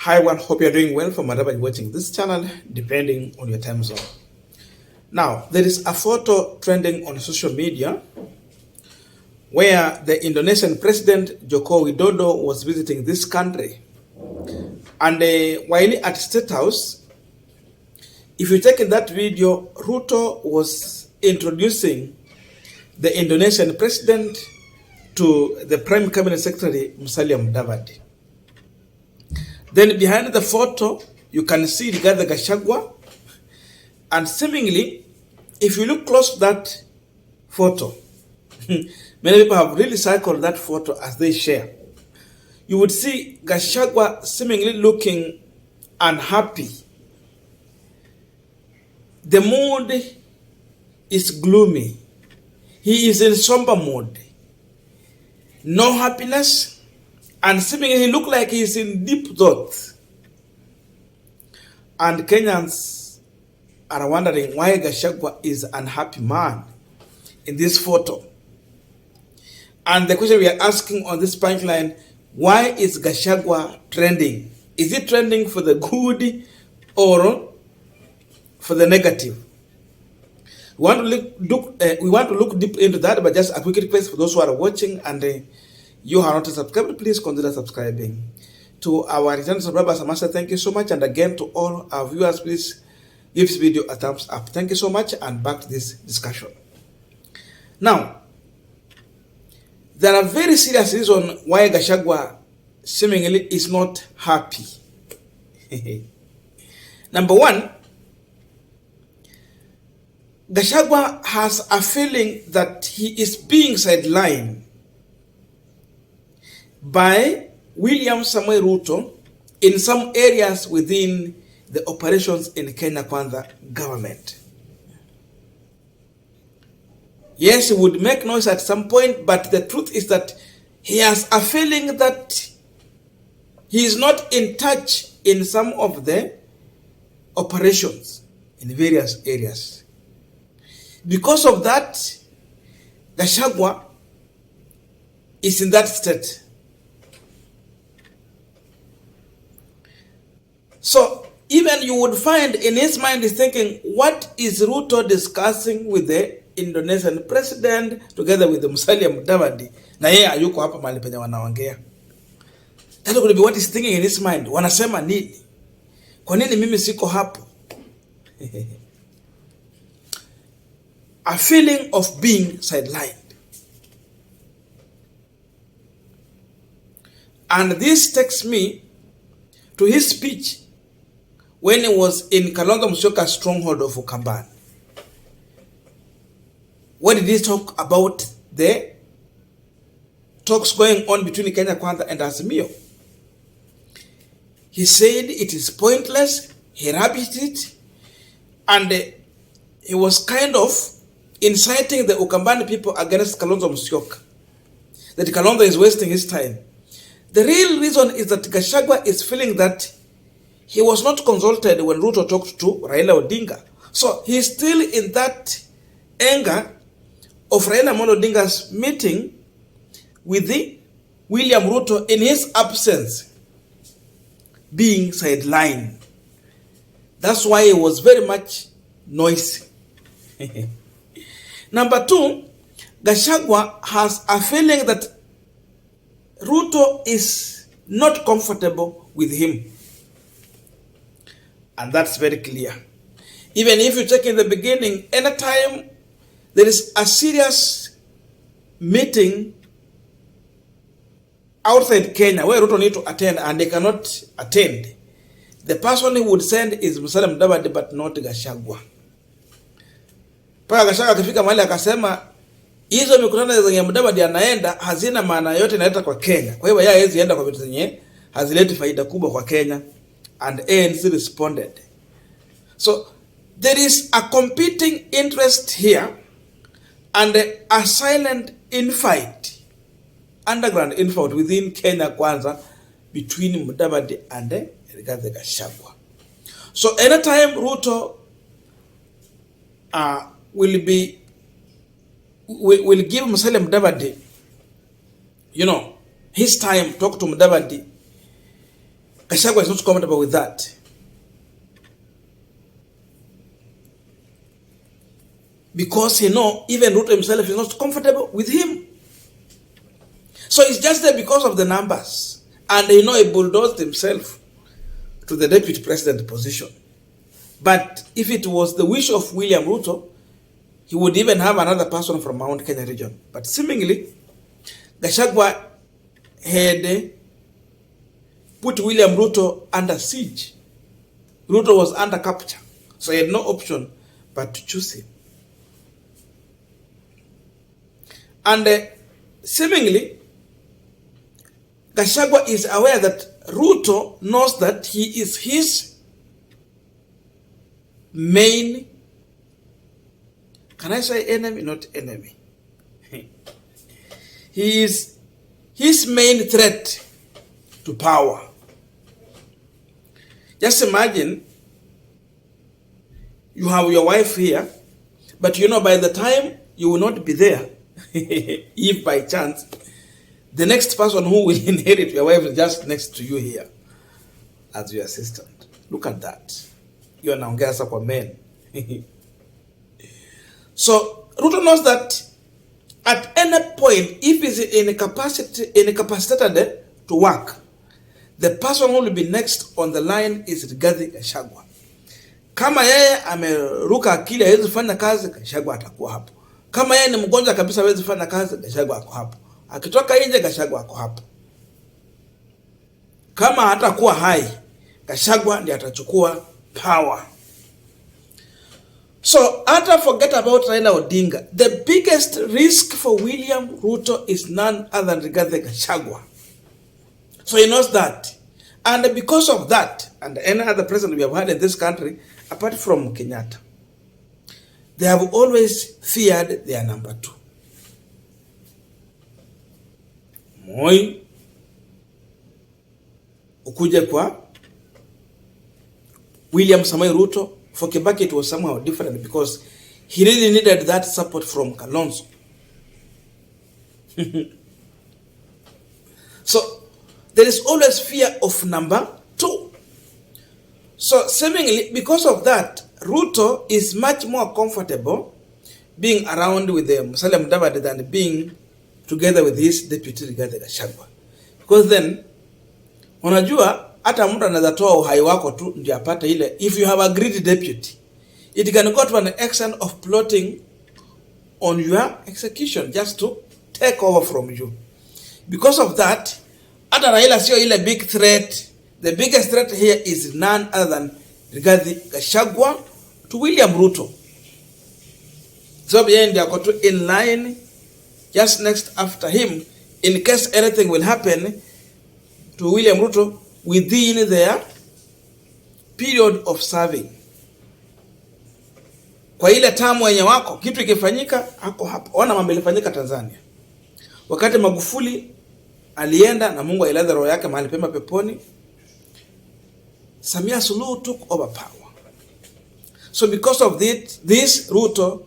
Hi everyone, hope you're doing well from wherever you're watching this channel, depending on your time zone. Now, there is a photo trending on social media where the Indonesian President Joko Widodo was visiting this country. And while at Statehouse, if you check in that video, Ruto was introducing the Indonesian President to the Prime Cabinet Secretary Musalia Mudavadi. Then behind the photo, you can see Rigathi Gachagwa. And seemingly, if you look close to that photo, many people have really circled that photo as they share. You would see Gachagwa seemingly looking unhappy. The mood is gloomy. He is in somber mood. No happiness. And seemingly he looked like he's in deep thought. And Kenyans are wondering why Gachagwa is an unhappy man in this photo. And the question we are asking on this punchline, why is Gachagwa trending? Is it trending for the good or for the negative? We want to look deep into that, but just a quick request for those who are watching and you are not subscribed, please consider subscribing. To our return subscribers, I must say thank you so much. And again, to all our viewers, please give this video a thumbs up. Thank you so much, and back to this discussion. Now, there are very serious reasons why Gachagwa seemingly is not happy. Number one, Gachagwa has a feeling that he is being sidelined by William Samoei Ruto in some areas within the operations in Kenya Kwanza government. Yes, he would make noise at some point, but the truth is that he has a feeling that he is not in touch in some of the operations in various areas. Because of that, Gachagwa is in that state. So even you would find in his mind is thinking, what is Ruto discussing with the Indonesian president together with the Musalia Mudavadi? Na yeye hayuko hapa mahali penye wanaongea. That could be what he's thinking in his mind. Wanasema nini? Kwa nini mimi siko hapo? A feeling of being sidelined. And this takes me to his speech when he was in Kalonzo Musyoka's stronghold of Ukambani. What did he talk about the talks going on between Kenya Kwanza and Azimio? He said it is pointless, he rubbished it, and he was kind of inciting the Ukambani people against Kalonzo Musyoka, that Kalonzo is wasting his time. The real reason is that Gachagwa is feeling that he was not consulted when Ruto talked to Raila Odinga. So he's still in that anger of Raila Odinga's meeting with the William Ruto in his absence, being sidelined. That's why he was very much noisy. Number two, Gachagwa has a feeling that Ruto is not comfortable with him. And that's very clear. Even if you check in the beginning, anytime there is a serious meeting outside Kenya where Ruto need to attend and they cannot attend, the person he would send is Musalia Mudavadi, but not Gachagwa. Paka Gachagwa akifika mahali akasema hizo mikutano zenye Mudavadi anaenda hazina maana yote inaleta kwa Kenya. Kwa hivyo yeye hawezi enda kwa vitu zenye hazileti faida kubwa kwa Kenya. And ANC responded. So there is a competing interest here and a silent infight, underground infight within Kenya Kwanza between Mudavadi and Rigathi Gachagwa. So anytime Ruto will give Musalia Mudavadi, his time, talk to Mudavadi, Gachagwa is not comfortable with that. Because even Ruto himself is not comfortable with him. So it's just there because of the numbers. And he bulldozed himself to the deputy president position. But if it was the wish of William Ruto, he would even have another person from Mount Kenya region. But seemingly, Gachagwa had put William Ruto under siege. Ruto was under capture. So he had no option but to choose him. And seemingly, Gachagwa is aware that Ruto knows that he is his main, can I say enemy? Not enemy. He is his main threat to power. Just imagine you have your wife here, but by the time you will not be there, if by chance, the next person who will inherit your wife is just next to you here as your assistant. Look at that. You are now for men. So Ruto knows that at any point, if he's incapacitated to work, the person who will be next on the line is Rigathi Gachagua. Kama yeye ameruka akili hawezi fanya kazi, Gachagua atakuwa hapo. Kama yeye ni mgonjwa kabisa hawezi fanya kazi, Gachagua ako hapo. Akitoka nje, Gachagua ako hapo. Kama hatakuwa hai, Gachagua ndiye atachukua power. So, forget about Raila Odinga. The biggest risk for William Ruto is none other than Rigathi Gachagua. So he knows that. And because of that, and any other president we have had in this country, apart from Kenyatta, they have always feared their number two. Moi, ukuje kwa William Samoei Ruto. For Kibaki, it was somehow different because he really needed that support from Kalonzo. So, there is always fear of number two. So, seemingly, because of that, Ruto is much more comfortable being around with the Musalia Mudavadi than being together with his deputy Rigathi Gachagua. Because then, unajua, hata mtu anaweza toa uhai wako tu ndio apate ile. If you have a greedy deputy, it can go to an extent of plotting on your execution just to take over from you. Because of that, hata Raila sio ile big threat. The biggest threat here is none other than Rigathi Gachagua to William Ruto. So yeye ndio ako tu in line just next after him in case anything will happen to William Ruto within their period of serving. Kwa ile tamu yenye wako, kitu ikifanyika, hako hapo. Ona mambo ilifanyika Tanzania. Wakati Magufuli alienda na Mungu ailaze roho yake mahali pema peponi, Samia Suluhu took over power. So because of this Ruto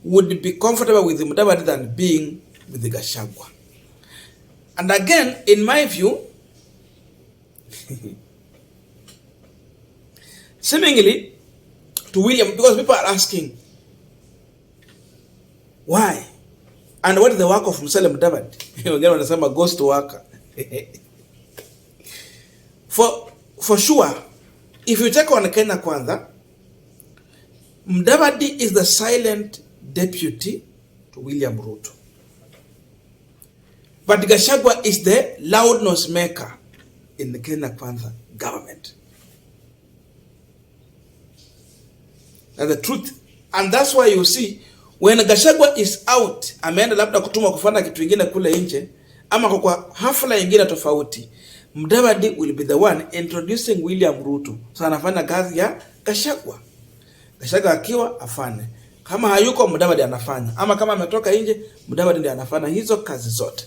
would be comfortable with Mudavadi than being with the Gachagua. And again, in my view, seemingly to William, because people are asking why and what is the work of Musalia Mudavadi? Again, wanasema ghost worker. For sure, if you check on Kenya Kwanza, Mudavadi is the silent deputy to William Ruto, but Gachagua is the loud noise maker in the Kenya Kwanza government. That's the truth. And that's why you see, when Gachagua is out, ameenda labda kutuma kufanya kitu kingine kule nje, ama kwa hafla nyingine tofauti, Mudavadi will be the one introducing William Ruto. So anafanya kazi ya Gachagua. Gachagua akiwa afanye. Kama hayuko, Mudavadi anafanya. Ama kama ametoka nje, Mudavadi ndiye anafanya hizo kazi zote.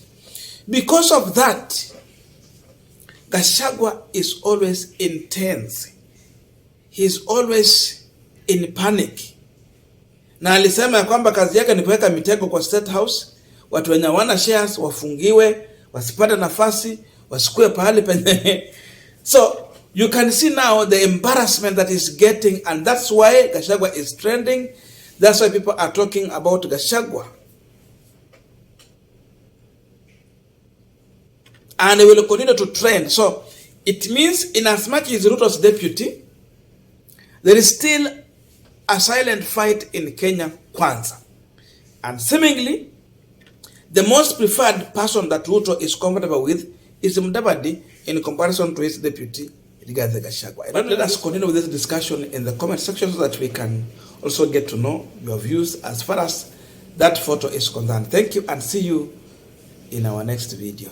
Because of that, Gachagua is always intense. He is always in panic. Na alisema ya kwamba kazi yake ni kuweka mitego kwa Statehouse, watu wenye wana shares wafungiwe, wasipate nafasi, wasikue pahali penye So you can see now the embarrassment that is getting, and that's why Gachagwa is trending. That's why people are talking about Gachagwa. And they will continue to trend. So it means in as much as Ruto's deputy, there is still a silent fight in Kenya Kwanza. And seemingly, the most preferred person that Ruto is comfortable with is Mudavadi in comparison to his deputy, Rigathi Gachagua. Let us continue with this discussion in the comment section so that we can also get to know your views as far as that photo is concerned. Thank you and see you in our next video.